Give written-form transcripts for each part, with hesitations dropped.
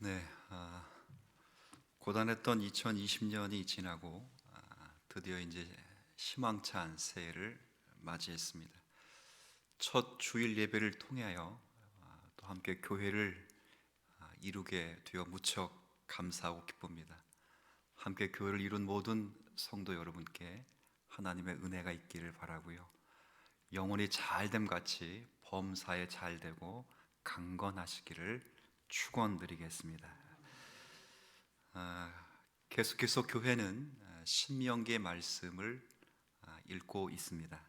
네, 고단했던 2020년이 지나고 드디어 이제 희망찬 새해를 맞이했습니다. 첫 주일 예배를 통하여 또 함께 교회를 이루게 되어 무척 감사하고 기쁩니다. 함께 교회를 이룬 모든 성도 여러분께 하나님의 은혜가 있기를 바라고요. 영혼이 잘됨 같이 범사에 잘되고 강건하시기를 축원드리겠습니다. 계속해서 교회는 신명기의 말씀을 읽고 있습니다.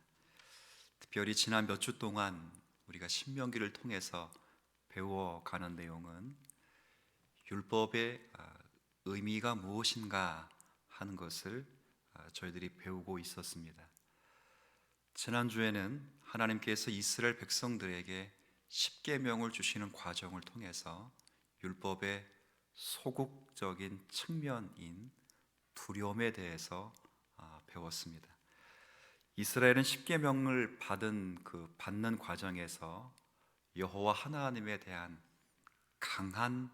특별히 지난 몇 주 동안 우리가 신명기를 통해서 배워가는 내용은 율법의 의미가 무엇인가 하는 것을 저희들이 배우고 있었습니다. 지난주에는 하나님께서 이스라엘 백성들에게 십계명을 주시는 과정을 통해서 율법의 소극적인 측면인 두려움에 대해서 배웠습니다. 이스라엘은 십계명을 받는 과정에서 여호와 하나님에 대한 강한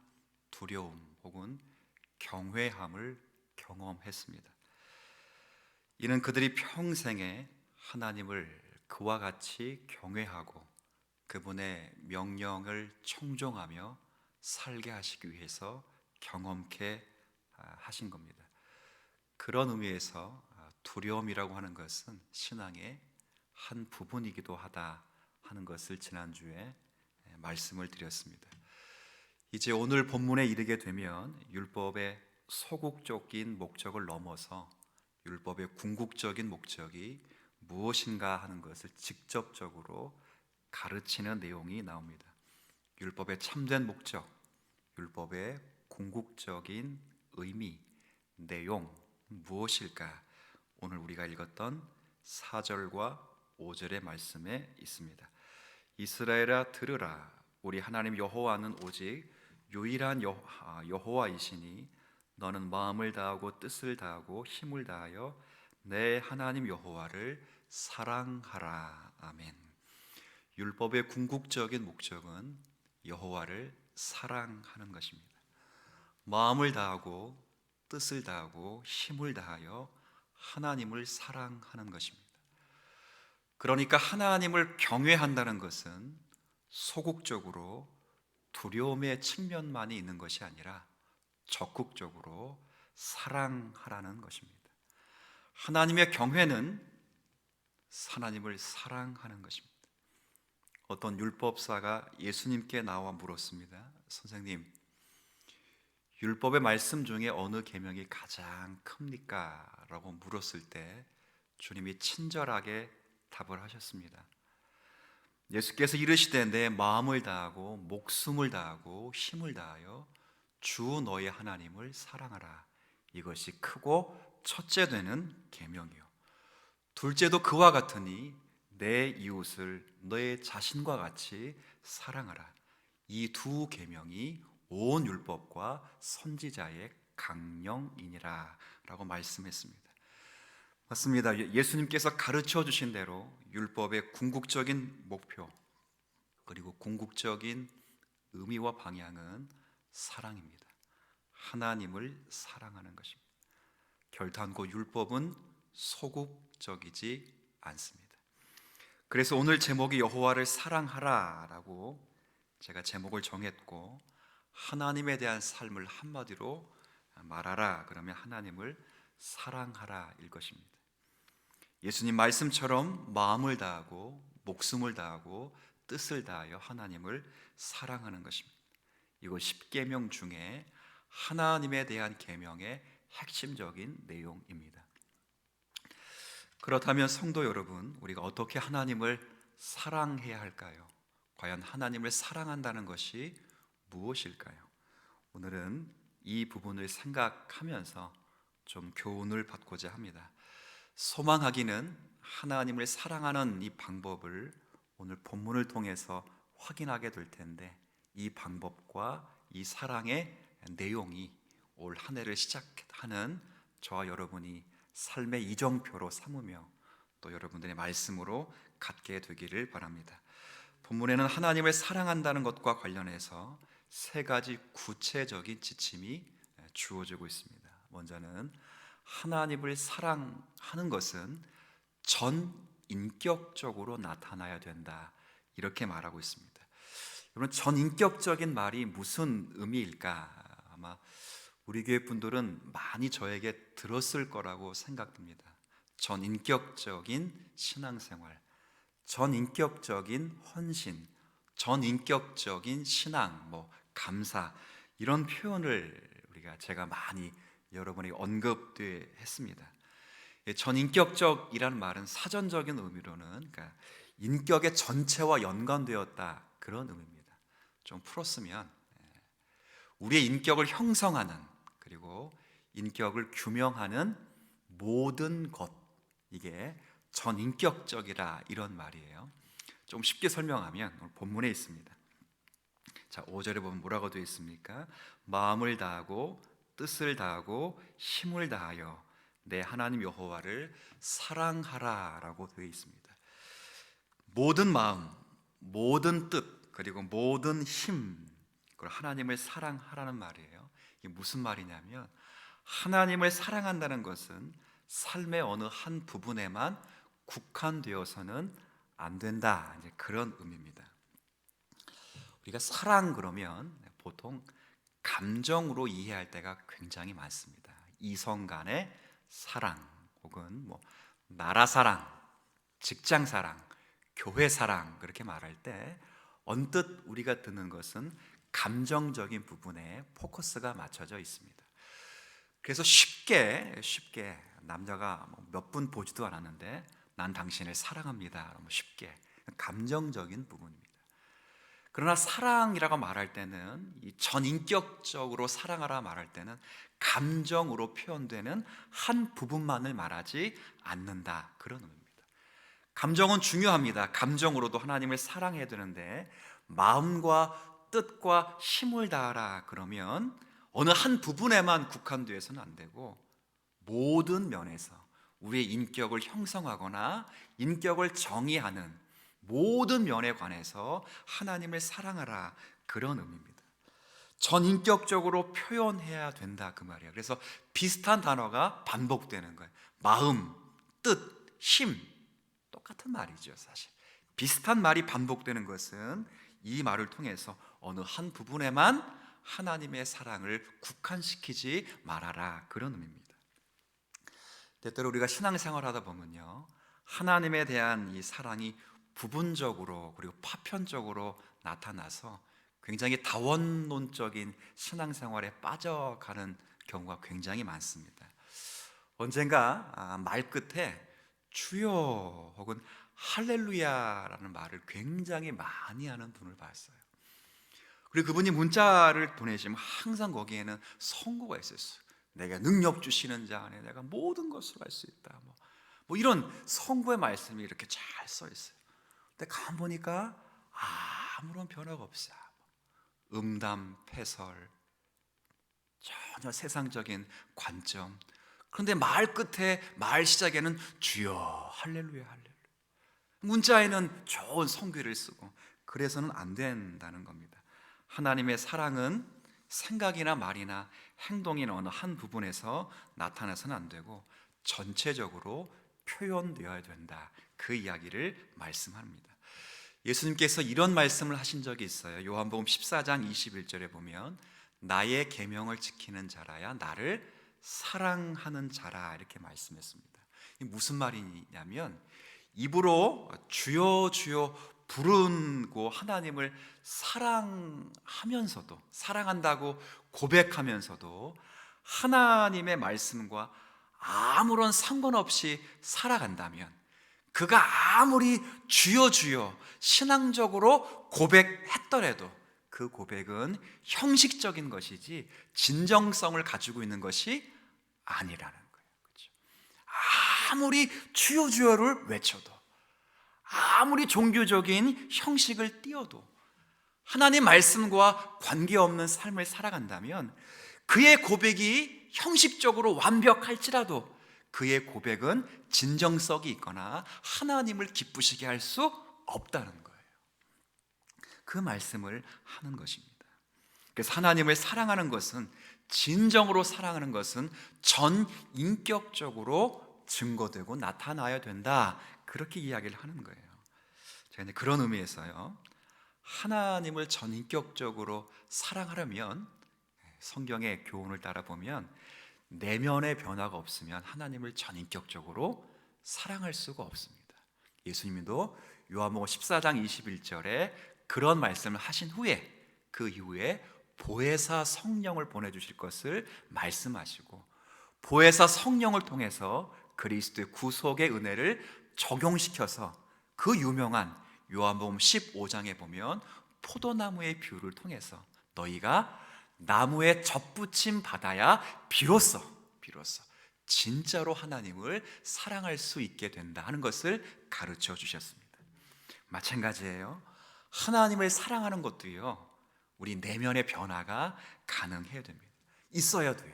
두려움 혹은 경외함을 경험했습니다. 이는 그들이 평생에 하나님을 그와 같이 경외하고 그분의 명령을 청종하며 살게 하시기 위해서 경험케 하신 겁니다. 그런 의미에서 두려움이라고 하는 것은 신앙의 한 부분이기도 하다 하는 것을 지난주에 말씀을 드렸습니다. 이제 오늘 본문에 이르게 되면 율법의 소극적인 목적을 넘어서 율법의 궁극적인 목적이 무엇인가 하는 것을 직접적으로 가르치는 내용이 나옵니다. 율법의 참된 목적, 율법의 궁극적인 의미, 내용 무엇일까? 오늘 우리가 읽었던 4절과 5절의 말씀에 있습니다. 이스라엘아 들으라, 우리 하나님 여호와는 오직 유일한 여호와이시니 너는 마음을 다하고 뜻을 다하고 힘을 다하여 내 하나님 여호와를 사랑하라. 아멘. 율법의 궁극적인 목적은 여호와를 사랑하는 것입니다. 마음을 다하고 뜻을 다하고 힘을 다하여 하나님을 사랑하는 것입니다. 그러니까 하나님을 경외한다는 것은 소극적으로 두려움의 측면만이 있는 것이 아니라 적극적으로 사랑하라는 것입니다. 하나님의 경외는 하나님을 사랑하는 것입니다. 어떤 율법사가 예수님께 나와 물었습니다. 선생님, 율법의 말씀 중에 어느 계명이 가장 큽니까? 라고 물었을 때 주님이 친절하게 답을 하셨습니다. 예수께서 이르시되 내 마음을 다하고 목숨을 다하고 힘을 다하여 주 너의 하나님을 사랑하라. 이것이 크고 첫째 되는 계명이요. 둘째도 그와 같으니 내 이웃을 너의 자신과 같이 사랑하라. 이 두 계명이 온 율법과 선지자의 강령이니라 라고 말씀했습니다. 맞습니다. 예수님께서 가르쳐 주신 대로 율법의 궁극적인 목표 그리고 궁극적인 의미와 방향은 사랑입니다. 하나님을 사랑하는 것입니다. 결단코 율법은 소극적이지 않습니다. 그래서 오늘 제목이 여호와를 사랑하라 라고 제가 제목을 정했고, 하나님에 대한 삶을 한마디로 말하라 그러면 하나님을 사랑하라 일 것입니다. 예수님 말씀처럼 마음을 다하고 목숨을 다하고 뜻을 다하여 하나님을 사랑하는 것입니다. 이거 10계명 중에 하나님에 대한 계명의 핵심적인 내용입니다. 그렇다면 성도 여러분, 우리가 어떻게 하나님을 사랑해야 할까요? 과연 하나님을 사랑한다는 것이 무엇일까요? 오늘은 이 부분을 생각하면서 좀 교훈을 받고자 합니다. 소망하기는 하나님을 사랑하는 이 방법을 오늘 본문을 통해서 확인하게 될 텐데, 이 방법과 이 사랑의 내용이 올 한 해를 시작하는 저와 여러분이 삶의 이정표로 삼으며 또 여러분들의 말씀으로 갖게 되기를 바랍니다. 본문에는 하나님을 사랑한다는 것과 관련해서 세 가지 구체적인 지침이 주어지고 있습니다. 먼저는 하나님을 사랑하는 것은 전인격적으로 나타나야 된다, 이렇게 말하고 있습니다. 여러분, 전인격적인 말이 무슨 의미일까? 아마 우리 교회 분들은 많이 저에게 들었을 거라고 생각됩니다. 전인격적인 신앙생활, 전인격적인 헌신, 전인격적인 신앙, 감사, 이런 표현을 제가 많이 여러분에게 언급돼 했습니다. 전인격적이라는 말은 사전적인 의미로는 그러니까 인격의 전체와 연관되었다, 그런 의미입니다. 좀 풀었으면 우리의 인격을 형성하는, 그리고 인격을 규명하는 모든 것, 이게 전인격적이라, 이런 말이에요. 좀 쉽게 설명하면 오늘 본문에 있습니다. 자, 5절에 보면 뭐라고 되어 있습니까? 마음을 다하고 뜻을 다하고 힘을 다하여 내 하나님 여호와를 사랑하라라고 되어 있습니다. 모든 마음, 모든 뜻, 그리고 모든 힘, 그리고 하나님을 사랑하라는 말이에요. 이게 무슨 말이냐면, 하나님을 사랑한다는 것은 삶의 어느 한 부분에만 국한되어서는 안 된다, 이제 그런 의미입니다. 우리가 사랑 그러면 보통 감정으로 이해할 때가 굉장히 많습니다. 이성 간의 사랑, 혹은 나라 사랑, 직장 사랑, 교회 사랑, 그렇게 말할 때 언뜻 우리가 듣는 것은 감정적인 부분에 포커스가 맞춰져 있습니다. 그래서 쉽게 남자가 몇 분 보지도 않았는데 난 당신을 사랑합니다, 쉽게 감정적인 부분입니다. 그러나 사랑이라고 말할 때는, 이 전인격적으로 사랑하라 말할 때는 감정으로 표현되는 한 부분만을 말하지 않는다, 그런 의미입니다. 감정은 중요합니다. 감정으로도 하나님을 사랑해야 되는데, 마음과 뜻과 힘을 다하라 그러면 어느 한 부분에만 국한되어서는 안 되고, 모든 면에서 우리의 인격을 형성하거나 인격을 정의하는 모든 면에 관해서 하나님을 사랑하라, 그런 의미입니다. 전인격적으로 표현해야 된다, 그 말이에요. 그래서 비슷한 단어가 반복되는 거예요. 마음, 뜻, 힘, 똑같은 말이죠. 사실 비슷한 말이 반복되는 것은 이 말을 통해서 어느 한 부분에만 하나님의 사랑을 국한시키지 말아라, 그런 의미입니다. 때때로 우리가 신앙생활 하다 보면요, 하나님에 대한 이 사랑이 부분적으로 그리고 파편적으로 나타나서 굉장히 다원론적인 신앙생활에 빠져가는 경우가 굉장히 많습니다. 언젠가 말끝에 주여 혹은 할렐루야라는 말을 굉장히 많이 하는 분을 봤어요. 그리고 그분이 문자를 보내시면 항상 거기에는 선고가 있었어요. 내가 능력 주시는 자 안에 내가 모든 것을 할 수 있다, 이런 선고의 말씀이 이렇게 잘 써 있어요. 근데 가만 보니까 아무런 변화가 없어요. 음담패설, 전혀 세상적인 관점. 그런데 말 끝에, 말 시작에는 주여 할렐루야 할렐루야, 문자에는 좋은 성귀를 쓰고. 그래서는 안 된다는 겁니다. 하나님의 사랑은 생각이나 말이나 행동이나 어느 한 부분에서 나타나서는 안 되고 전체적으로 표현되어야 된다, 그 이야기를 말씀합니다. 예수님께서 이런 말씀을 하신 적이 있어요. 요한복음 14장 21절에 보면 나의 계명을 지키는 자라야 나를 사랑하는 자라, 이렇게 말씀했습니다. 이게 무슨 말이냐면, 입으로 주여 주여 부르고 하나님을 사랑하면서도, 사랑한다고 고백하면서도 하나님의 말씀과 아무런 상관없이 살아간다면, 그가 아무리 주여 주여 신앙적으로 고백했더라도 그 고백은 형식적인 것이지 진정성을 가지고 있는 것이 아니라는 거예요. 그렇죠? 아무리 주여 주여를 외쳐도, 아무리 종교적인 형식을 띄워도, 하나님 말씀과 관계없는 삶을 살아간다면 그의 고백이 형식적으로 완벽할지라도 그의 고백은 진정성이 있거나 하나님을 기쁘시게 할 수 없다는 거예요. 그 말씀을 하는 것입니다. 그래서 하나님을 사랑하는 것은, 진정으로 사랑하는 것은 전인격적으로 증거되고 나타나야 된다, 그렇게 이야기를 하는 거예요. 제가 이제 그런 의미에서요, 하나님을 전인격적으로 사랑하려면 성경의 교훈을 따라 보면 내면의 변화가 없으면 하나님을 전인격적으로 사랑할 수가 없습니다. 예수님도 요한복음 14장 21절에 그런 말씀을 하신 후에, 그 이후에 보혜사 성령을 보내주실 것을 말씀하시고, 보혜사 성령을 통해서 그리스도의 구속의 은혜를 적용시켜서 그 유명한 요한복음 15장에 보면 포도나무의 비유를 통해서 너희가 나무에 접붙임 받아야 비로소 진짜로 하나님을 사랑할 수 있게 된다 하는 것을 가르쳐 주셨습니다. 마찬가지예요. 하나님을 사랑하는 것도요, 우리 내면의 변화가 가능해야 됩니다. 있어야 돼요.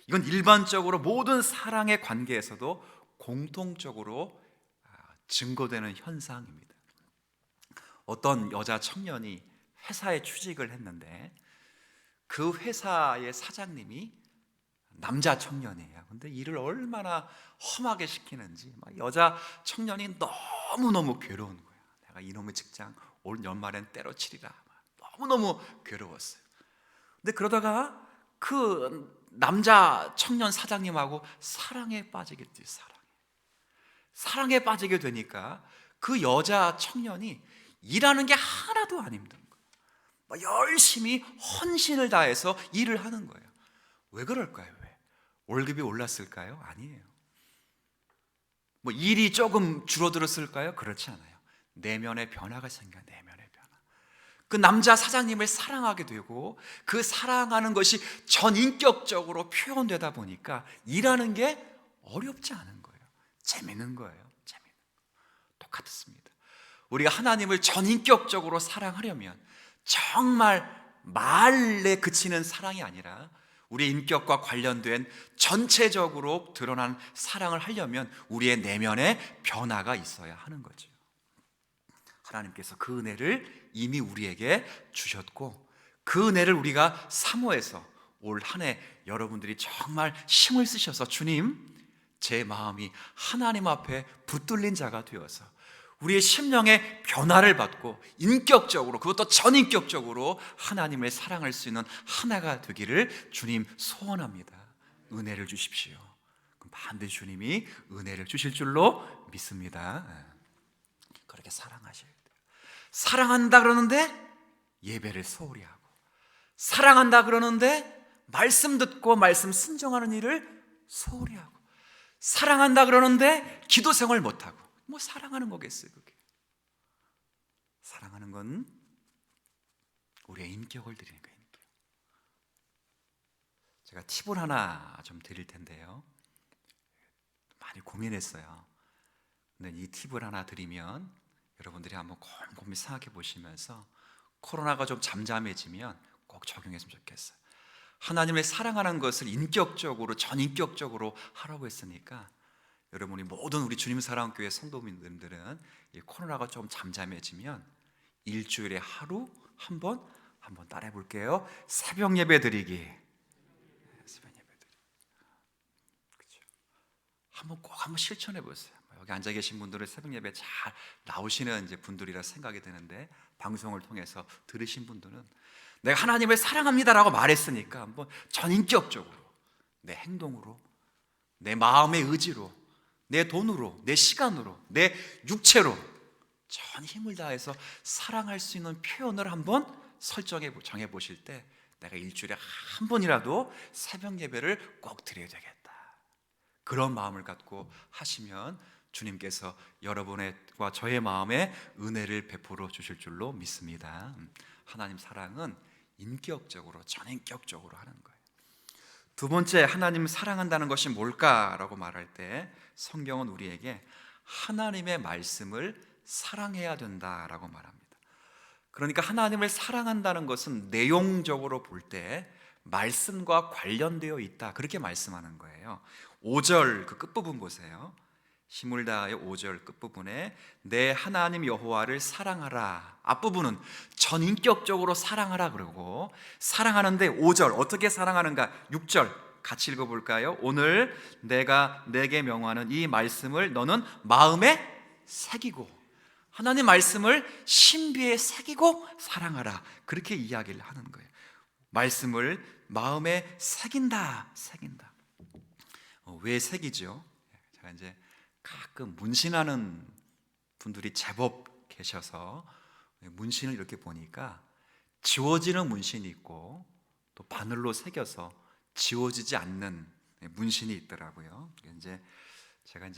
이건 일반적으로 모든 사랑의 관계에서도 공통적으로 증거되는 현상입니다. 어떤 여자 청년이 회사에 취직을 했는데 그 회사의 사장님이 남자 청년이에요. 근데 일을 얼마나 험하게 시키는지 여자 청년이 너무너무 괴로운 거예요. 내가 이놈의 직장 올 연말엔 때려치리라, 너무너무 괴로웠어요. 근데 그러다가 그 남자 청년 사장님하고 사랑에 빠지겠지. 사랑에 빠지게 되니까 그 여자 청년이 일하는 게 하나도 안 힘든 거예요. 열심히 헌신을 다해서 일을 하는 거예요. 왜 그럴까요? 왜? 월급이 올랐을까요? 아니에요. 일이 조금 줄어들었을까요? 그렇지 않아요. 내면의 변화가 생겨요. 내면의 변화. 그 남자 사장님을 사랑하게 되고 그 사랑하는 것이 전인격적으로 표현되다 보니까 일하는 게 어렵지 않은 거예요. 재밌는 거예요. 똑같습니다. 우리가 하나님을 전인격적으로 사랑하려면 정말 말에 그치는 사랑이 아니라 우리의 인격과 관련된 전체적으로 드러난 사랑을 하려면 우리의 내면에 변화가 있어야 하는 거죠. 하나님께서 그 은혜를 이미 우리에게 주셨고, 그 은혜를 우리가 사모해서 올 한 해 여러분들이 정말 힘을 쓰셔서 주님, 제 마음이 하나님 앞에 붙들린 자가 되어서 우리의 심령의 변화를 받고 인격적으로, 그것도 전인격적으로 하나님을 사랑할 수 있는 하나가 되기를 주님 소원합니다. 은혜를 주십시오. 그럼 반드시 주님이 은혜를 주실 줄로 믿습니다. 그렇게 사랑하셔야 돼요. 사랑한다 그러는데 예배를 소홀히 하고, 사랑한다 그러는데 말씀 듣고 말씀 순종하는 일을 소홀히 하고, 사랑한다 그러는데 기도 생활 못하고, 사랑하는 거겠어요 그게? 사랑하는 건 우리의 인격을 드리는 거예요. 인격. 제가 팁을 하나 좀 드릴 텐데요, 많이 고민했어요. 근데 이 팁을 하나 드리면 여러분들이 한번 곰곰이 생각해 보시면서 코로나가 좀 잠잠해지면 꼭 적용했으면 좋겠어요. 하나님을 사랑하는 것을 인격적으로, 전인격적으로 하라고 했으니까 여러분이 모든 우리 주님 사랑교회 성도님들은 이 코로나가 좀 잠잠해지면 일주일에 하루 한 번 따라해 볼게요. 새벽 예배 드리기. 새벽 예배 드리기. 그렇죠? 한번 실천해 보세요. 여기 앉아 계신 분들은 새벽 예배 잘 나오시는 이제 분들이라 생각이 드는데, 방송을 통해서 들으신 분들은 내가 하나님을 사랑합니다라고 말했으니까 한번 전인격적으로 내 행동으로, 내 마음의 의지로, 내 돈으로, 내 시간으로, 내 육체로 전 힘을 다해서 사랑할 수 있는 표현을 한번 정해 보실 때, 내가 일주일에 한 번이라도 새벽 예배를 꼭 드려야 되겠다, 그런 마음을 갖고 하시면 주님께서 여러분과 저의 마음에 은혜를 베풀어 주실 줄로 믿습니다. 하나님 사랑은 인격적으로, 전인격적으로 하는 거예요. 두 번째, 하나님 사랑한다는 것이 뭘까라고 말할 때 성경은 우리에게 하나님의 말씀을 사랑해야 된다라고 말합니다. 그러니까 하나님을 사랑한다는 것은 내용적으로 볼 때 말씀과 관련되어 있다, 그렇게 말씀하는 거예요. 5절 그 끝부분 보세요. 힘을 다하여 5절 끝부분에 내 하나님 여호와를 사랑하라. 앞부분은 전인격적으로 사랑하라 그러고, 사랑하는데 5절 어떻게 사랑하는가? 6절 같이 읽어볼까요? 오늘 내가 내게 명하는 이 말씀을 너는 마음에 새기고, 하나님 말씀을 신비에 새기고 사랑하라, 그렇게 이야기를 하는 거예요. 말씀을 마음에 새긴다. 왜 새기죠? 제가 이제 가끔 문신하는 분들이 제법 계셔서 문신을 이렇게 보니까 지워지는 문신이 있고 또 바늘로 새겨서 지워지지 않는 문신이 있더라고요. 제가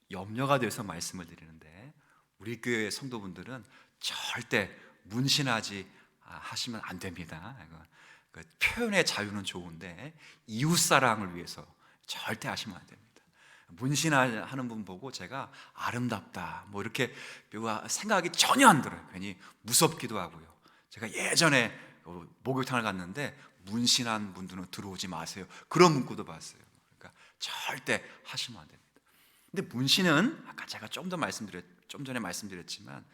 염려가 돼서 말씀을 드리는데, 우리 교회 성도분들은 절대 문신하지 하시면 안 됩니다. 표현의 자유는 좋은데 이웃사랑을 위해서 절대 하시면 안 됩니다. 문신하는 분 보고 제가 아름답다 뭐 이렇게 생각이 전혀 안 들어요. 괜히 무섭기도 하고요. 제가 예전에 목욕탕을 갔는데 문신한 분들은 들어오지 마세요, 그런 문구도 봤어요. 그러니까 절대 하시면 안 됩니다. 근데 문신은 아까 제가 좀 전에 말씀드렸지만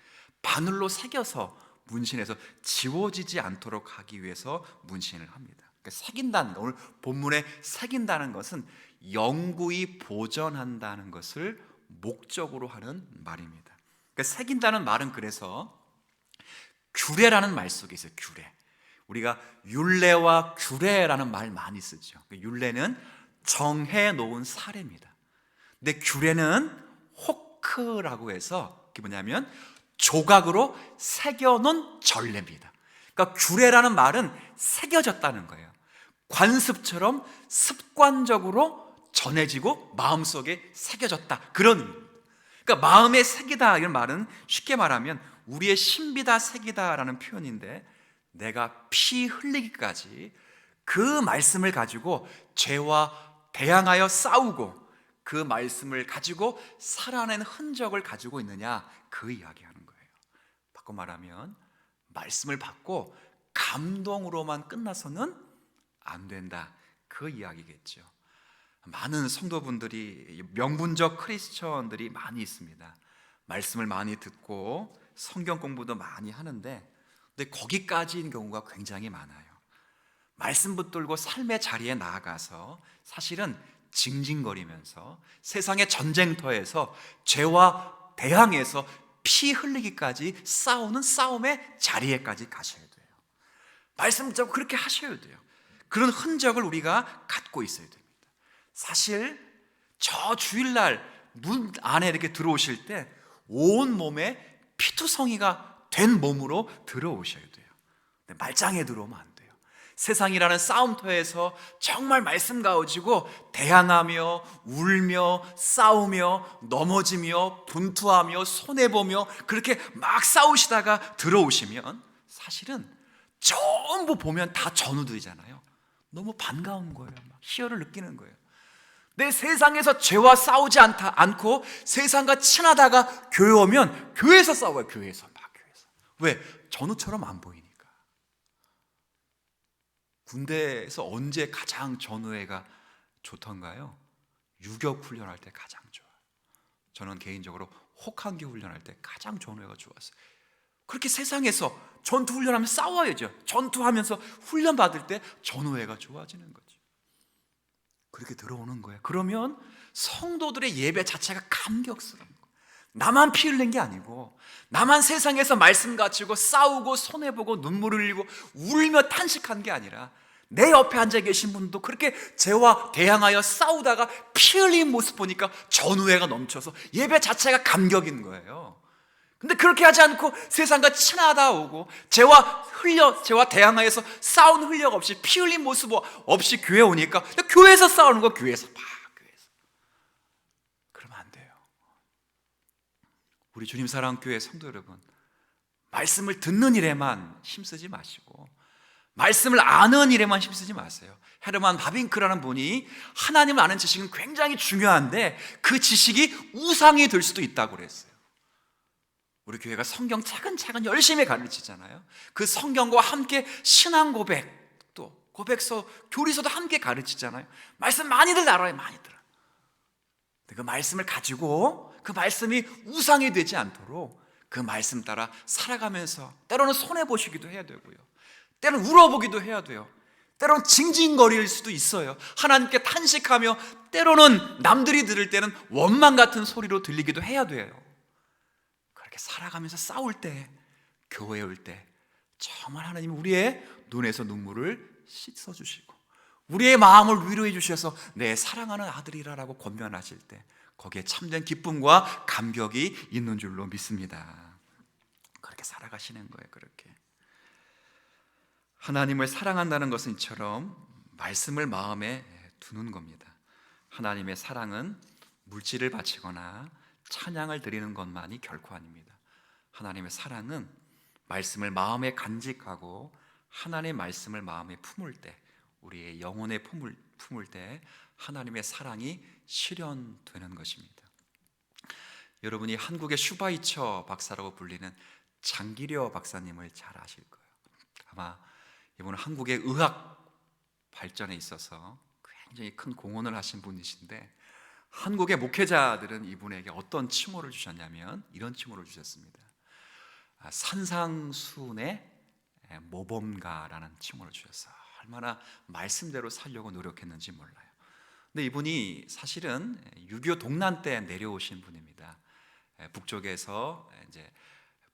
바늘로 새겨서 문신해서 지워지지 않도록 하기 위해서 문신을 합니다. 그러니까 새긴다는 거, 오늘 본문에 새긴다는 것은 영구히 보존한다는 것을 목적으로 하는 말입니다. 그러니까 새긴다는 말은 그래서 규례라는 말 속에 있어요. 규례. 우리가 율례와 규례라는 말 많이 쓰죠. 율례는 정해 놓은 사례입니다. 근데 규례는 호크라고 해서 그게 뭐냐면 조각으로 새겨놓은 전례입니다. 그러니까 규례라는 말은 새겨졌다는 거예요. 관습처럼 습관적으로 전해지고 마음속에 새겨졌다, 그런 의미입니다. 그러니까 마음에 새기다 이런 말은 쉽게 말하면 우리의 신비다 새기다라는 표현인데, 내가 피 흘리기까지 그 말씀을 가지고 죄와 대항하여 싸우고 그 말씀을 가지고 살아낸 흔적을 가지고 있느냐, 그 이야기하는 거예요. 바꿔 말하면 말씀을 받고 감동으로만 끝나서는 안 된다, 그 이야기겠죠. 많은 성도분들이, 명분적 크리스천들이 많이 있습니다. 말씀을 많이 듣고 성경 공부도 많이 하는데, 근데 거기까지인 경우가 굉장히 많아요. 말씀 붙들고 삶의 자리에 나아가서 사실은 징징거리면서 세상의 전쟁터에서 죄와 대항해서 피 흘리기까지 싸우는 싸움의 자리에까지 가셔야 돼요. 말씀 붙잡고 그렇게 하셔야 돼요. 그런 흔적을 우리가 갖고 있어야 됩니다. 사실 저 주일날 문 안에 이렇게 들어오실 때 온 몸에 피투성이가 된 몸으로 들어오셔야 돼요. 근데 말짱에 들어오면 안 돼요. 세상이라는 싸움터에서 정말 말씀 가지고 대항하며 울며 싸우며 넘어지며 분투하며 손해보며 그렇게 막 싸우시다가 들어오시면 사실은 전부 보면 다 전우들이잖아요. 너무 반가운 거예요. 막 희열을 느끼는 거예요. 내 세상에서 죄와 싸우지 않고 세상과 친하다가 교회 오면 교회에서 싸워요. 교회에서. 왜? 전우처럼 안 보이니까. 군대에서 언제 가장 전우회가 좋던가요? 유격 훈련할 때 가장 좋아요. 저는 개인적으로 혹한기 훈련할 때 가장 전우회가 좋았어요. 그렇게 세상에서 전투 훈련하면 싸워야죠. 전투하면서 훈련 받을 때 전우회가 좋아지는 거죠. 그렇게 들어오는 거예요. 그러면 성도들의 예배 자체가 감격스러운 거예요. 나만 피 흘린 게 아니고, 나만 세상에서 말씀 가지고 싸우고 손해보고 눈물 흘리고 울며 탄식한 게 아니라, 내 옆에 앉아 계신 분도 그렇게 죄와 대항하여 싸우다가 피 흘린 모습 보니까 전우회가 넘쳐서 예배 자체가 감격인 거예요. 근데 그렇게 하지 않고 세상과 친하다 오고 죄와 대항하여서 싸운 흘력 없이 피 흘린 모습 없이 교회 오니까 교회에서 싸우는 거, 교회에서. 그러면 안 돼요. 우리 주님 사랑교회 성도 여러분, 말씀을 듣는 일에만 힘쓰지 마시고 말씀을 아는 일에만 힘쓰지 마세요. 헤르만 바빙크라는 분이 하나님을 아는 지식은 굉장히 중요한데 그 지식이 우상이 될 수도 있다고 그랬어요. 우리 교회가 성경 차근차근 열심히 가르치잖아요. 그 성경과 함께 신앙 고백, 또 고백서, 교리서도 함께 가르치잖아요. 말씀 많이들 알아요. 많이들. 그 말씀을 가지고 그 말씀이 우상이 되지 않도록 그 말씀 따라 살아가면서 때로는 손해보시기도 해야 되고요, 때로는 울어보기도 해야 돼요. 때로는 징징거릴 수도 있어요. 하나님께 탄식하며 때로는 남들이 들을 때는 원망 같은 소리로 들리기도 해야 돼요. 그렇게 살아가면서 싸울 때, 교회에 올 때 정말 하나님이 우리의 눈에서 눈물을 씻어주시고 우리의 마음을 위로해 주셔서 내 사랑하는 아들이라고 권면하실 때 거기에 참된 기쁨과 감격이 있는 줄로 믿습니다. 그렇게 살아가시는 거예요. 그렇게 하나님을 사랑한다는 것은 이처럼 말씀을 마음에 두는 겁니다. 하나님의 사랑은 물질을 바치거나 찬양을 드리는 것만이 결코 아닙니다. 하나님의 사랑은 말씀을 마음에 간직하고 하나님의 말씀을 마음에 품을 때, 우리의 영혼에 품을 때 하나님의 사랑이 실현되는 것입니다. 여러분이 한국의 슈바이처 박사라고 불리는 장기려 박사님을 잘 아실 거예요. 아마 이분은 한국의 의학 발전에 있어서 굉장히 큰 공헌을 하신 분이신데, 한국의 목회자들은 이분에게 어떤 칭호를 주셨냐면 이런 칭호를 주셨습니다. 산상수훈의 모범가라는 칭호를 주셨어요. 얼마나 말씀대로 살려고 노력했는지 몰라요. 근데 이분이 사실은 6.25 동란 때 내려오신 분입니다. 북쪽에서 이제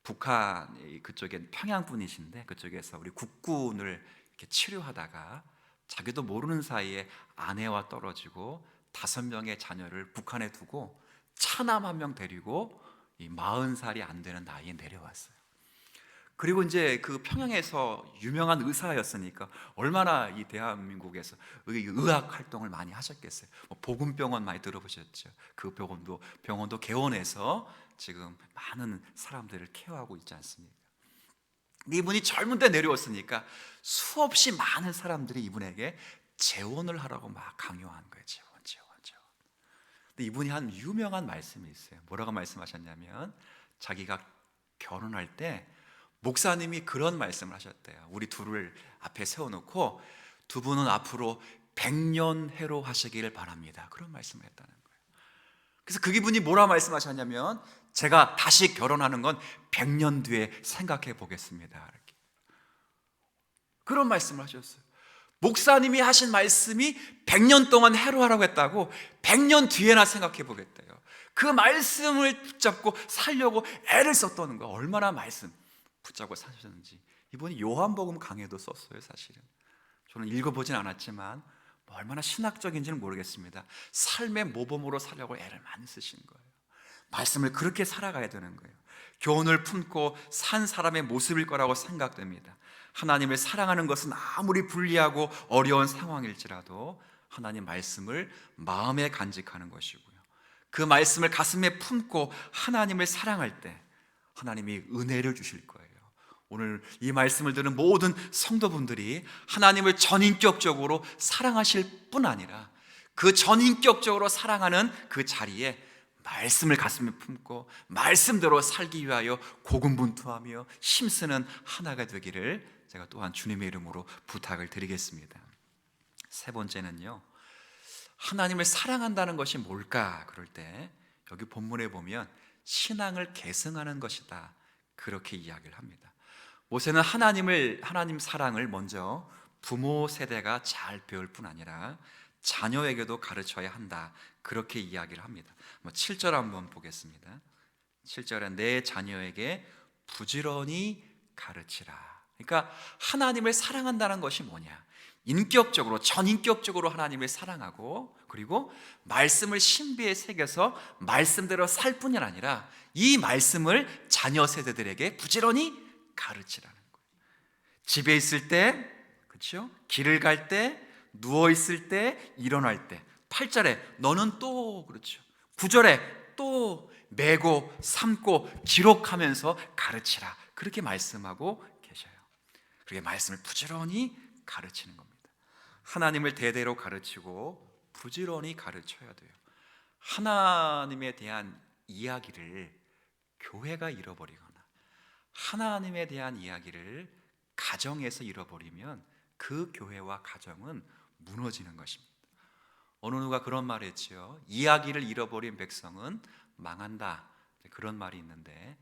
북한 그쪽엔 평양 분이신데, 그쪽에서 우리 국군을 이렇게 치료하다가 자기도 모르는 사이에 아내와 떨어지고 5명의 자녀를 북한에 두고 차남 1명 데리고 40살이 안 되는 나이에 내려왔어요. 그리고 이제 그 평양에서 유명한 의사였으니까 얼마나 이 대한민국에서 의학 활동을 많이 하셨겠어요. 보건병원 많이 들어보셨죠? 그 병원도 개원해서 지금 많은 사람들을 케어하고 있지 않습니까? 이분이 젊은 때 내려왔으니까 수없이 많은 사람들이 이분에게 재혼을 하라고 막 강요한 거예요. 재혼. 근데 이분이 한 유명한 말씀이 있어요. 뭐라고 말씀하셨냐면, 자기가 결혼할 때 목사님이 그런 말씀을 하셨대요. 우리 둘을 앞에 세워놓고 두 분은 앞으로 100년 해로 하시기를 바랍니다. 그런 말씀을 했다는 거예요. 그래서 그 분이 뭐라 말씀하셨냐면, 제가 다시 결혼하는 건 100년 뒤에 생각해 보겠습니다. 이렇게. 그런 말씀을 하셨어요. 목사님이 하신 말씀이 100년 동안 해로하라고 했다고 100년 뒤에나 생각해 보겠대요. 그 말씀을 붙잡고 살려고 애를 썼다는 거예요. 얼마나 말씀 붙잡고 사셨는지. 이분이 요한복음 강해도 썼어요. 사실은 저는 읽어보진 않았지만 얼마나 신학적인지는 모르겠습니다. 삶의 모범으로 살려고 애를 많이 쓰신 거예요. 말씀을 그렇게 살아가야 되는 거예요. 교훈을 품고 산 사람의 모습일 거라고 생각됩니다. 하나님을 사랑하는 것은 아무리 불리하고 어려운 상황일지라도 하나님 말씀을 마음에 간직하는 것이고요, 그 말씀을 가슴에 품고 하나님을 사랑할 때 하나님이 은혜를 주실 거예요. 오늘 이 말씀을 듣는 모든 성도분들이 하나님을 전인격적으로 사랑하실 뿐 아니라 그 전인격적으로 사랑하는 그 자리에 말씀을 가슴에 품고 말씀대로 살기 위하여 고군분투하며 힘쓰는 하나가 되기를 제가 또한 주님의 이름으로 부탁을 드리겠습니다. 세 번째는요, 하나님을 사랑한다는 것이 뭘까? 그럴 때 여기 본문에 보면 신앙을 계승하는 것이다, 그렇게 이야기를 합니다. 모세는 하나님 사랑을 먼저 부모 세대가 잘 배울 뿐 아니라 자녀에게도 가르쳐야 한다, 그렇게 이야기를 합니다. 7절 한번 보겠습니다. 7절에 내 자녀에게 부지런히 가르치라. 그러니까 하나님을 사랑한다는 것이 뭐냐? 인격적으로, 전인격적으로 하나님을 사랑하고, 그리고 말씀을 신비에 새겨서 말씀대로 살 뿐이 아니라 이 말씀을 자녀 세대들에게 부지런히 가르치라는 거예요. 집에 있을 때, 그렇죠? 길을 갈 때, 누워 있을 때, 일어날 때. 8절에 너는 또, 그렇죠, 9절에 또 메고 삼고 기록하면서 가르치라, 그렇게 말씀하고 계셔요. 그렇게 말씀을 부지런히 가르치는 겁니다. 하나님을 대대로 가르치고 부지런히 가르쳐야 돼요. 하나님에 대한 이야기를 교회가 잃어버리거나 하나님에 대한 이야기를 가정에서 잃어버리면 그 교회와 가정은 무너지는 것입니다. 어느 누가 그런 말을 했지요. 이야기를 잃어버린 백성은 망한다. 그런 말이 있는데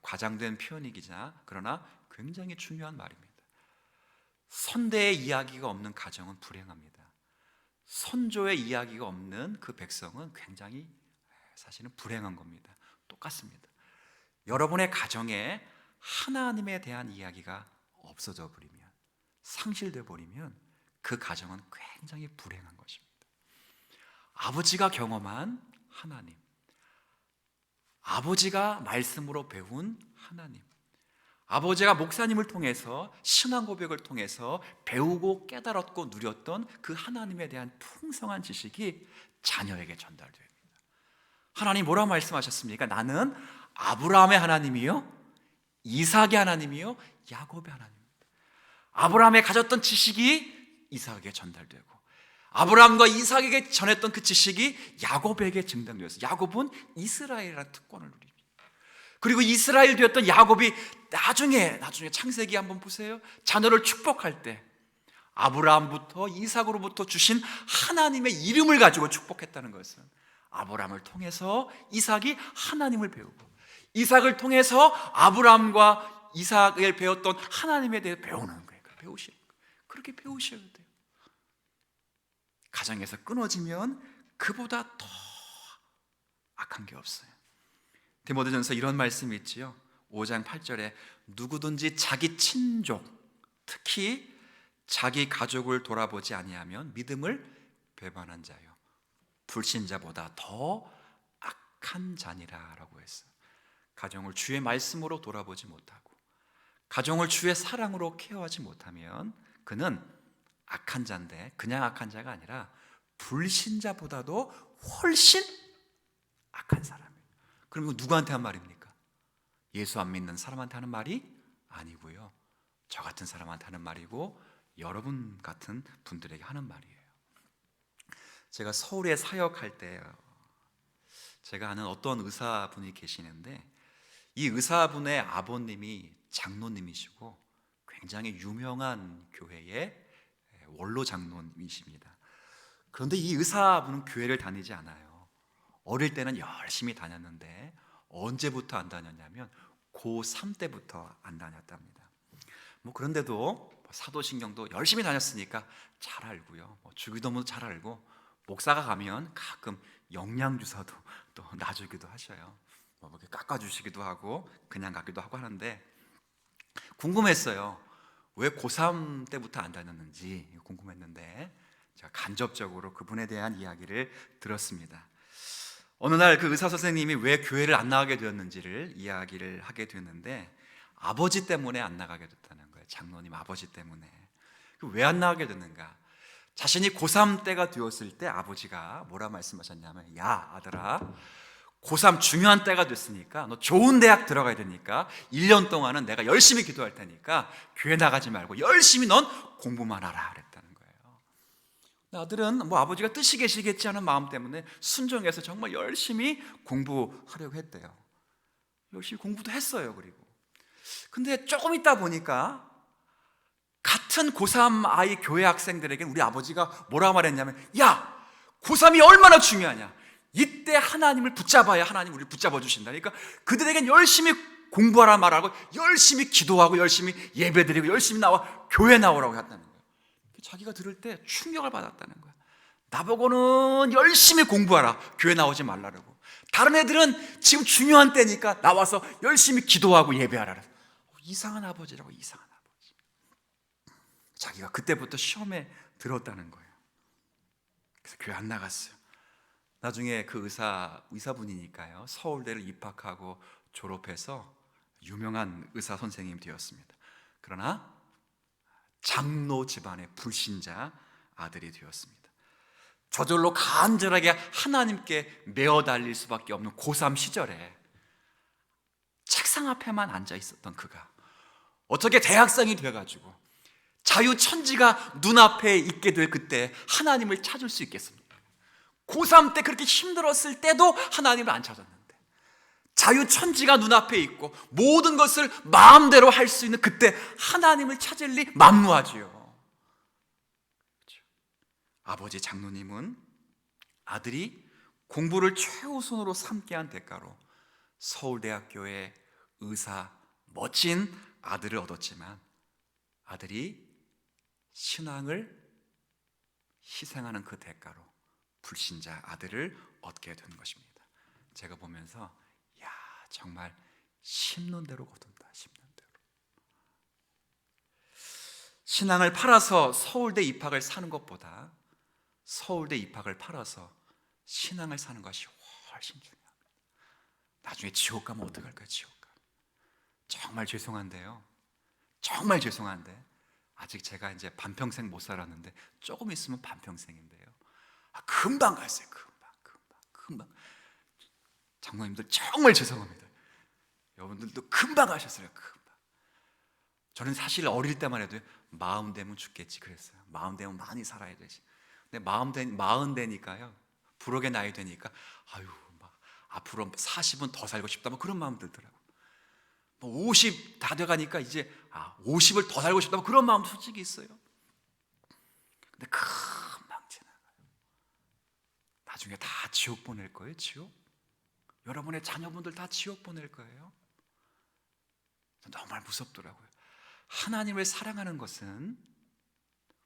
과장된 표현이기자 그러나 굉장히 중요한 말입니다. 선대의 이야기가 없는 가정은 불행합니다. 선조의 이야기가 없는 그 백성은 굉장히 사실은 불행한 겁니다. 똑같습니다. 여러분의 가정에 하나님에 대한 이야기가 없어져 버리면, 상실돼 버리면 그 가정은 굉장히 불행한 것입니다. 아버지가 경험한 하나님, 아버지가 말씀으로 배운 하나님, 아버지가 목사님을 통해서 신앙 고백을 통해서 배우고 깨달았고 누렸던 그 하나님에 대한 풍성한 지식이 자녀에게 전달됩니다. 하나님 뭐라고 말씀하셨습니까? 나는 아브라함의 하나님이요, 이삭의 하나님이요, 야곱의 하나님입니다. 아브라함에 가졌던 지식이 이삭에게 전달되고 아브라함과 이삭에게 전했던 그 지식이 야곱에게 증당되었어요. 야곱은 이스라엘이라는 특권을 누립니다. 그리고 이스라엘 되었던 야곱이 나중에 창세기 한번 보세요. 자녀를 축복할 때 아브라함부터 이삭으로부터 주신 하나님의 이름을 가지고 축복했다는 것은 아브라함을 통해서 이삭이 하나님을 배우고 이삭을 통해서 아브라함과 이삭을 배웠던 하나님에 대해 배우는 거예요. 배우시는 거예요. 그렇게 배우셔야 돼요. 가정에서 끊어지면 그보다 더 악한 게 없어요. 디모데전서 이런 말씀이 있지요. 5장 8절에 누구든지 자기 친족, 특히 자기 가족을 돌아보지 아니하면 믿음을 배반한 자요, 불신자보다 더 악한 자니라라고 했어요. 가정을 주의 말씀으로 돌아보지 못하고 가정을 주의 사랑으로 케어하지 못하면 그는 악한 자인데, 그냥 악한 자가 아니라 불신자보다도 훨씬 악한 사람이에요. 그럼 이거 누구한테 한 말입니까? 예수 안 믿는 사람한테 하는 말이 아니고요, 저 같은 사람한테 하는 말이고 여러분 같은 분들에게 하는 말이에요. 제가 서울에 사역할 때 제가 아는 어떤 의사분이 계시는데 이 의사분의 아버님이 장로님이시고 굉장히 유명한 교회의 원로 장로님이십니다. 그런데 이 의사분은 교회를 다니지 않아요. 어릴 때는 열심히 다녔는데 언제부터 안 다녔냐면 고3 때부터 안 다녔답니다. 그런데도 사도신경도 열심히 다녔으니까 잘 알고요, 주기도문도 잘 알고 목사가 가면 가끔 영양주사도 또 놔주기도 하셔요. 이렇게 깎아주시기도 하고 그냥 가기도 하고 하는데 궁금했어요. 왜 고3 때부터 안 다녔는지 궁금했는데 제가 간접적으로 그분에 대한 이야기를 들었습니다. 어느 날 그 의사 선생님이 왜 교회를 안 나가게 되었는지를 이야기를 하게 됐는데 아버지 때문에 안 나가게 됐다는 거예요. 장로님 아버지 때문에. 왜 안 나가게 됐는가? 자신이 고3 때가 되었을 때 아버지가 뭐라 말씀하셨냐면, 야 아들아, 고3 중요한 때가 됐으니까 너 좋은 대학 들어가야 되니까 1년 동안은 내가 열심히 기도할 테니까 교회 나가지 말고 열심히 넌 공부만 하라 그랬다는 거예요. 아들은 아버지가 뜻이 계시겠지 하는 마음 때문에 순종해서 정말 열심히 공부하려고 했대요. 열심히 공부도 했어요. 근데 조금 있다 보니까 같은 고3 아이 교회 학생들에게 우리 아버지가 뭐라고 말했냐면, 야 고3이 얼마나 중요하냐, 이때 하나님을 붙잡아야 하나님 우리를 붙잡아 주신다. 그러니까 그들에겐 열심히 공부하라 말하고 열심히 기도하고 열심히 예배드리고 열심히 나와 교회 나오라고 했다는 거예요. 자기가 들을 때 충격을 받았다는 거야. 나보고는 열심히 공부하라, 교회 나오지 말라고. 다른 애들은 지금 중요한 때니까 나와서 열심히 기도하고 예배하라. 이상한 아버지라고. 이상한 아버지. 자기가 그때부터 시험에 들었다는 거예요. 그래서 교회 안 나갔어요. 나중에 그 의사분이니까요, 서울대를 입학하고 졸업해서 유명한 의사 선생님이 되었습니다. 그러나 장로 집안의 불신자 아들이 되었습니다. 저절로 간절하게 하나님께 매어 달릴 수밖에 없는 고3 시절에 책상 앞에만 앉아 있었던 그가 어떻게 대학생이 돼가지고 자유천지가 눈앞에 있게 될 그때 하나님을 찾을 수 있겠습니까? 고3 때 그렇게 힘들었을 때도 하나님을 안 찾았는데 자유천지가 눈앞에 있고 모든 것을 마음대로 할 수 있는 그때 하나님을 찾을 리 만무하지요. 그렇죠? 아버지 장로님은 아들이 공부를 최우선으로 삼게 한 대가로 서울대학교의 의사, 멋진 아들을 얻었지만 아들이 신앙을 희생하는 그 대가로 불신자 아들을 얻게 된 것입니다. 제가 보면서 야, 정말 심는 대로 거둔다. 심는 대로. 신앙을 팔아서 서울대 입학을 사는 것보다 서울대 입학을 팔아서 신앙을 사는 것이 훨씬 중요합니다. 나중에 지옥 가면 어떡할까요? 지옥 가면. 정말 죄송한데요, 정말 죄송한데 아직 제가 이제 반평생 못 살았는데 조금 있으면 반평생인데요, 금방 갔어요. 금방. 장로님들 정말 죄송합니다. 여러분들도 금방 가셨어요. 금방. 저는 사실 어릴 때만 해도 마흔 되면 죽겠지 그랬어요. 마흔 되면 많이 살아야 되지. 근데 마흔 되니까요, 부록의 나이 되니까 아유, 막 앞으로 40은 더 살고 싶다, 뭐 그런 마음 들더라고. 50 다 돼가니까 이제 50을 더 살고 싶다, 뭐 그런 마음도 솔직히 있어요. 근데 금방 지나가요. 나중에 다 지옥 보낼 거예요. 지옥. 여러분의 자녀분들 다 지옥 보낼 거예요. 정말 무섭더라고요. 하나님을 사랑하는 것은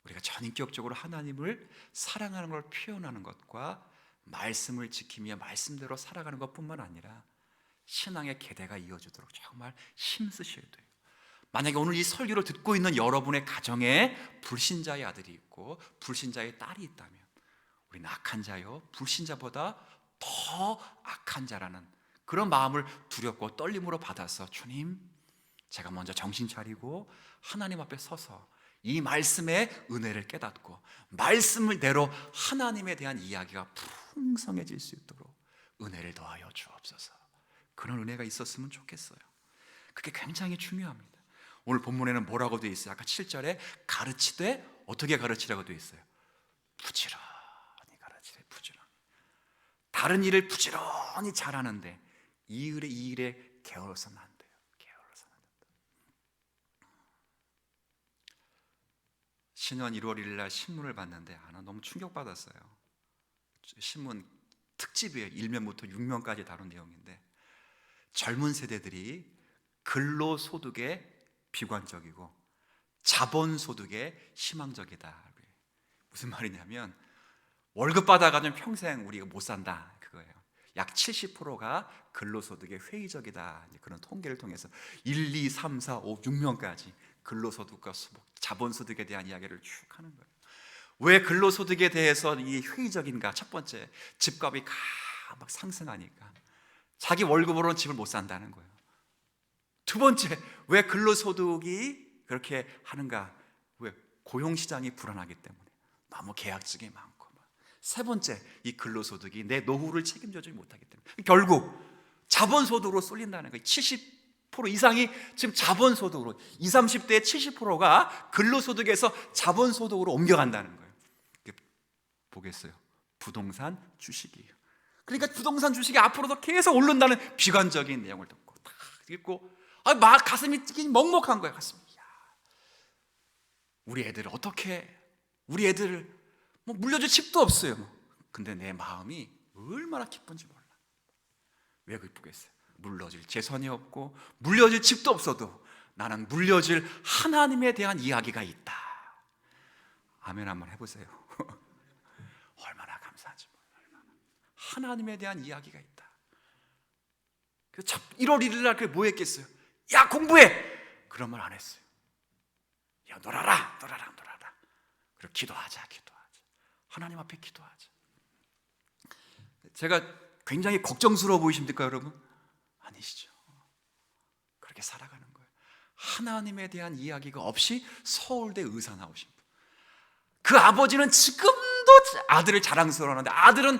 우리가 전인격적으로 하나님을 사랑하는 걸 표현하는 것과 말씀을 지키며 말씀대로 살아가는 것뿐만 아니라 신앙의 계대가 이어지도록 정말 힘쓰셔야 돼요. 만약에 오늘 이 설교를 듣고 있는 여러분의 가정에 불신자의 아들이 있고 불신자의 딸이 있다면 우리는 악한 자요, 불신자보다 더 악한 자라는 그런 마음을 두렵고 떨림으로 받아서 주님, 제가 먼저 정신 차리고 하나님 앞에 서서 이 말씀의 은혜를 깨닫고 말씀을 대로 하나님에 대한 이야기가 풍성해질 수 있도록 은혜를 더하여 주옵소서. 그런 은혜가 있었으면 좋겠어요. 그게 굉장히 중요합니다. 오늘 본문에는 뭐라고 되어 있어요? 아까 7절에 가르치되 어떻게 가르치라고 되어 있어요? 부지런히 가르치래. 부지런히. 다른 일을 부지런히 잘하는데 이 일에 게을러서는 안 돼요. 게을러서는 안 된다. 신년 1월 1일 날 신문을 봤는데 나 너무 충격받았어요. 신문 특집이에요. 1면부터 6면까지 다룬 내용인데 젊은 세대들이 근로소득에 비관적이고 자본소득에 희망적이다. 무슨 말이냐면 월급 받아가지고 평생 우리가 못 산다 그거예요. 약 70%가 근로소득에 회의적이다. 그런 통계를 통해서 1, 2, 3, 4, 5, 6명까지 근로소득과 자본소득에 대한 이야기를 쭉 하는 거예요. 왜 근로소득에 대해서 이 회의적인가? 첫 번째, 집값이 막 상승하니까 자기 월급으로는 집을 못 산다는 거예요. 두 번째, 왜 근로소득이 그렇게 하는가? 왜? 고용시장이 불안하기 때문에 너무 계약직이 많고. 세 번째, 이 근로소득이 내 노후를 책임져주지 못하기 때문에 결국 자본소득으로 쏠린다는 거예요. 70% 이상이 지금 자본소득으로 20, 30대의 70%가 근로소득에서 자본소득으로 옮겨간다는 거예요. 보겠어요. 부동산 주식이에요. 그러니까 부동산 주식이 앞으로도 계속 오른다는 비관적인 내용을 듣고 딱 읽고 가슴이 뛰긴 먹먹한 거예요. 가슴이. 우리 애들을 어떻게, 우리 애들을 물려줄 집도 없어요. 근데 내 마음이 얼마나 기쁜지 몰라. 왜 기쁘겠어요? 물려줄 재산이 없고 물려줄 집도 없어도 나는 물려줄 하나님에 대한 이야기가 있다. 아멘 한번 해보세요. 얼마나 감사한지 몰라. 하나님에 대한 이야기가 있다. 그래서 1월 1일 날 그게 뭐 했겠어요? 야, 공부해! 그런 말 안 했어요. 야, 놀아라. 그리고 기도하자. 하나님 앞에 기도하자. 제가 굉장히 걱정스러워 보이십니까, 여러분? 아니시죠. 그렇게 살아가는 거예요. 하나님에 대한 이야기가 없이 서울대 의사 나오신 분. 그 아버지는 지금도 아들을 자랑스러워하는데 아들은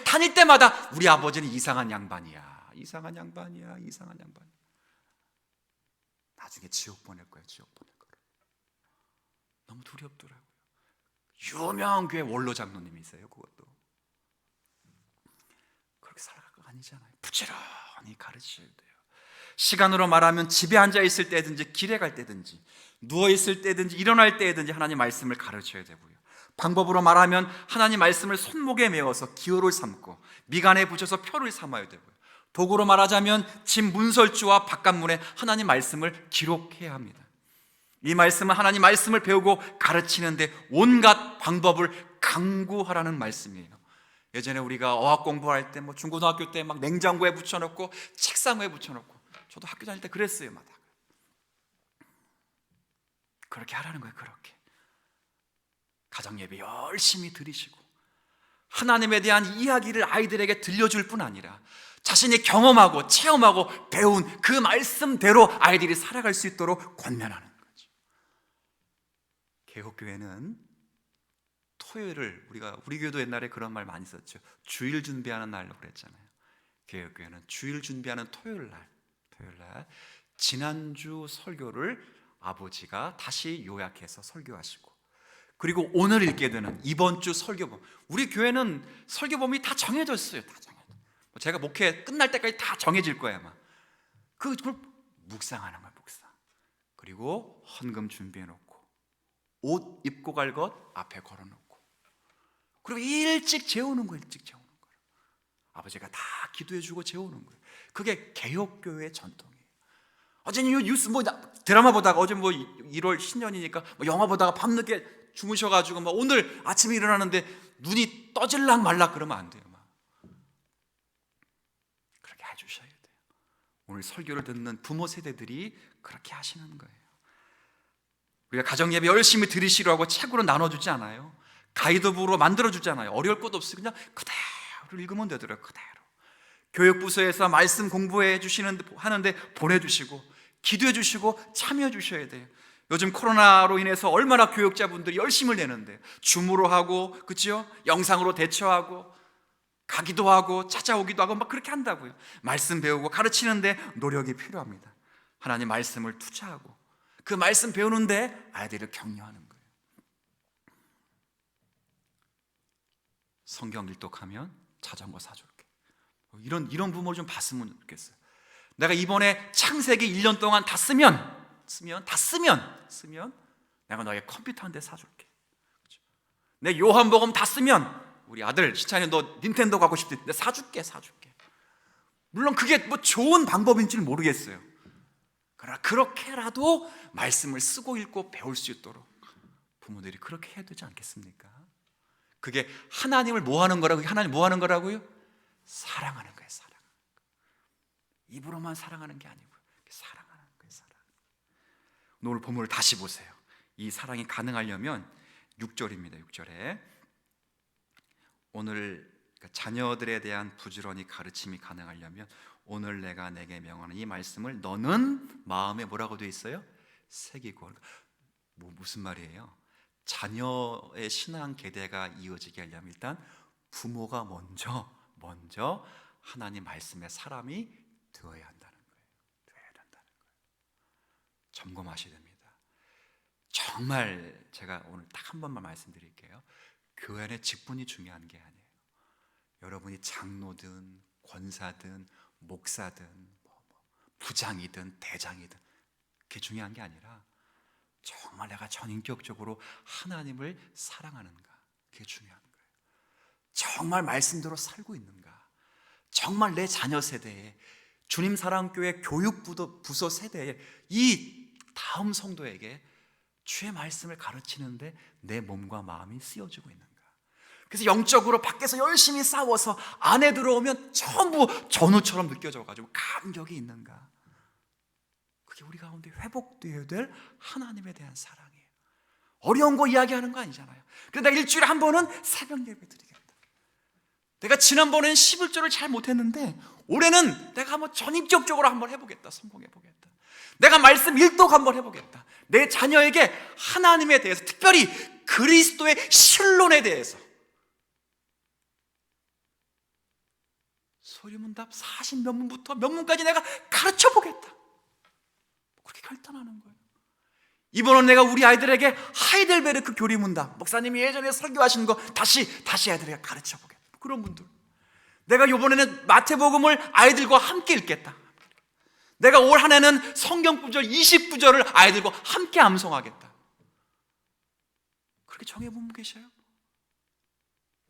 다닐 때마다 우리 아버지는 이상한 양반이야. 나중에 지옥 보낼 거예요. 너무 두렵더라고요. 유명한 교회 원로 장로님이세요. 그것도 그렇게 살아갈 거 아니잖아요. 부지런히 가르쳐야 돼요. 시간으로 말하면 집에 앉아 있을 때든지 길에 갈 때든지 누워 있을 때든지 일어날 때든지 하나님 말씀을 가르쳐야 되고요. 방법으로 말하면 하나님 말씀을 손목에 메어서 기호를 삼고 미간에 붙여서 표를 삼아야 되고요. 도구로 말하자면 집 문설주와 바깥문에 하나님 말씀을 기록해야 합니다. 이 말씀은 하나님 말씀을 배우고 가르치는데 온갖 방법을 강구하라는 말씀이에요. 예전에 우리가 어학 공부할 때 중고등학교 때 막 냉장고에 붙여놓고 책상 위에 붙여놓고, 저도 학교 다닐 때 그랬어요. 마다 그렇게 하라는 거예요. 그렇게 가정 예배 열심히 들으시고 하나님에 대한 이야기를 아이들에게 들려줄 뿐 아니라 자신이 경험하고 체험하고 배운 그 말씀대로 아이들이 살아갈 수 있도록 권면하는 거죠. 개혁교회는 토요일을, 우리 교회도 옛날에 그런 말 많이 썼죠. 주일 준비하는 날로 그랬잖아요. 개혁교회는 주일 준비하는 토요일 날 지난주 설교를 아버지가 다시 요약해서 설교하시고, 그리고 오늘 읽게 되는 이번 주 설교본, 우리 교회는 설교본이 다 정해졌어요. 다 정해져. 제가 목회 끝날 때까지 다 정해질 거예요 아마. 그걸 묵상하는 거야, 묵상. 그리고 헌금 준비해놓고 옷 입고 갈 것 앞에 걸어놓고, 그리고 일찍 재우는 거예요. 일찍 재우는 거예요. 아버지가 다 기도해주고 재우는 거예요. 그게 개혁교회의 전통이에요. 어제는 뉴스 드라마 보다가, 어제 1월 신년이니까 영화 보다가 밤늦게 주무셔가지고 오늘 아침에 일어나는데 눈이 떠질락 말락 그러면 안 돼요. 그렇게 해주셔야 돼요. 오늘 설교를 듣는 부모 세대들이 그렇게 하시는 거예요. 우리가 가정예배 열심히 들으시라고 책으로 나눠주지 않아요. 가이드북으로 만들어주잖아요. 어려울 것도 없어요. 그냥 그대로 읽으면 되더라고요. 그대로. 교육부서에서 말씀 공부해 하는데 보내주시고 기도해 주시고 참여해 주셔야 돼요. 요즘 코로나로 인해서 얼마나 교육자분들이 열심을 내는데, 줌으로 하고, 그렇죠? 영상으로 대처하고, 가기도 하고 찾아오기도 하고 그렇게 한다고요. 말씀 배우고 가르치는데 노력이 필요합니다. 하나님 말씀을 투자하고 그 말씀 배우는데 아이들을 격려하는 거예요. 성경 일독하면 자전거 사줄게. 이런 부모를 좀 봤으면 좋겠어요. 내가 이번에 창세기 1년 동안 다 쓰면 내가 너에게 컴퓨터 한 대 사줄게. 그렇죠? 내 요한복음 다 쓰면 우리 아들 시찬이 너 닌텐도 가고 싶대. 내가 사줄게. 물론 그게 좋은 방법인지는 모르겠어요. 그러나 그렇게라도 말씀을 쓰고 읽고 배울 수 있도록 부모들이 그렇게 해야 되지 않겠습니까? 그게 하나님을 뭐 하는 거라고요? 하나님 뭐 하는 거라고요? 사랑하는 거예요. 사랑하는 거. 입으로만 사랑하는 게 아니고요. 사랑하는 거예요. 사랑. 오늘 본문을 다시 보세요. 이 사랑이 가능하려면 6절입니다. 6절에 오늘 자녀들에 대한 부지런히 가르침이 가능하려면 오늘 내가 내게 명하는 이 말씀을 너는 마음에 뭐라고 되어 있어요? 새기고. 무슨 말이에요? 자녀의 신앙 계대가 이어지게 하려면 일단 부모가 먼저 하나님 말씀의 사람이 되어야 한다는 거예요. 점검하셔야 됩니다. 정말 제가 오늘 딱 한 번만 말씀드릴게요. 교회 안에 직분이 중요한 게 아니에요. 여러분이 장로든 권사든 목사든 부장이든 대장이든 그게 중요한 게 아니라 정말 내가 전인격적으로 하나님을 사랑하는가, 그게 중요한 거예요. 정말 말씀대로 살고 있는가, 정말 내 자녀 세대에, 주님 사랑교회 교육부서 세대에, 이 다음 성도에게 주의 말씀을 가르치는데 내 몸과 마음이 쓰여지고 있는가. 그래서 영적으로 밖에서 열심히 싸워서 안에 들어오면 전부 전우처럼 느껴져가지고 감격이 있는가. 그게 우리 가운데 회복되어야 될 하나님에 대한 사랑이에요. 어려운 거 이야기하는 거 아니잖아요. 그래서 내가 일주일에 한 번은 새벽 예배 드리겠다. 내가 지난번엔 11조를 잘 못했는데 올해는 내가 한번 전인격적으로 한번 해보겠다. 성공해보겠다. 내가 말씀 일독 한번 해보겠다. 내 자녀에게 하나님에 대해서, 특별히 그리스도의 신론에 대해서 소리문답 40몇 문부터 몇 문까지 내가 가르쳐보겠다. 그렇게 결단하는 거예요. 이번은 내가 우리 아이들에게 하이델베르크 교리문답, 목사님이 예전에 설교하신 거 다시 아이들에게 가르쳐보겠다. 그런 분들. 내가 이번에는 마태복음을 아이들과 함께 읽겠다. 내가 올 한 해는 성경 구절 20구절을 아이들과 함께 암송하겠다. 그렇게 정해보면 계셔요?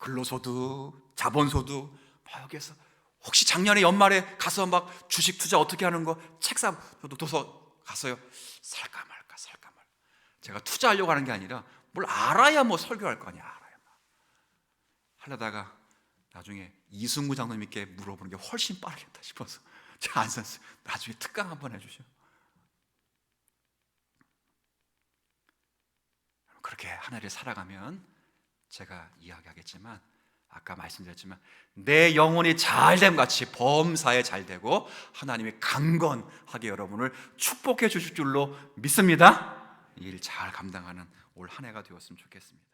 근로소득, 자본소득, 막 여기에서 혹시 작년에 연말에 가서 막 주식 투자 어떻게 하는 거 책상 저도 도서 갔어요. 살까 말까 살까 말까. 제가 투자하려고 하는 게 아니라 뭘 알아야 뭐 설교할 거 아니야. 알아야 막. 하려다가 나중에 이승구 장로님께 물어보는 게 훨씬 빠르겠다 싶어서 제가 안 샀어요. 나중에 특강 한번 해주셔. 그렇게 하나를 살아가면 제가 이야기하겠지만 아까 말씀드렸지만 내 영혼이 잘됨 같이 범사에 잘되고 하나님이 강건하게 여러분을 축복해 주실 줄로 믿습니다. 이 일 잘 감당하는 올 한 해가 되었으면 좋겠습니다.